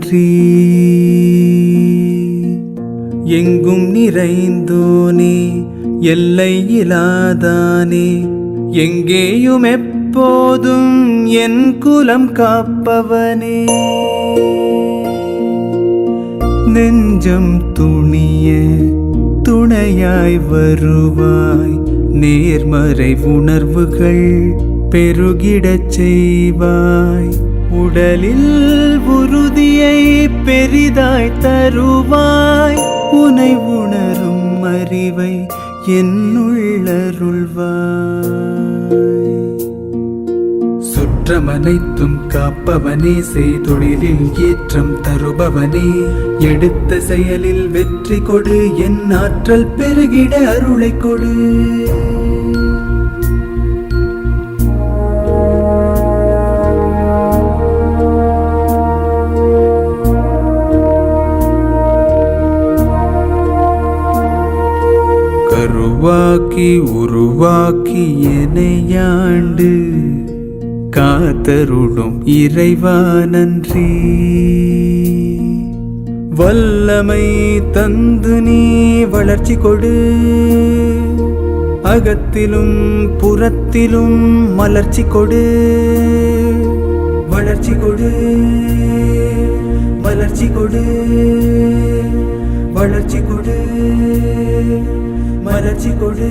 நன்றி. எங்கும் நிறைந்தோனே, எல்லை இலாதானே, எங்கேயும் எப்போதும் என் குலம் காப்பவனே. நெஞ்சம் துணிய துணையாய் வருவாய், நேர்மறை உணர்வுகள் பெருகிடச் செய்வாய். உடலில் உறுதியை பெரிதாய் தருவாய், உனை உணரும் அறிவை என்னுள்ளருள்வாய். சுற்றமனைத்தும் காப்பவனே, செய்தொழிலில் ஏற்றம் தருபவனே, எடுத்த செயலில் வெற்றி கொடு, என் ஆற்றல் பெருகிட அருளை கொடு. கருவாக்கி உருவாக்கி எனையாண்டு காத்தருளும் இறைவா நன்றி. வல்லமை தந்து நீ வளர்ச்சி கொடு, அகத்திலும் புறத்திலும் மலர்ச்சி கொடு. வளர்ச்சி கொடு, மலர்ச்சி கொடு, வளர்ச்சி கொடு, மலர்ச்சி கொடு.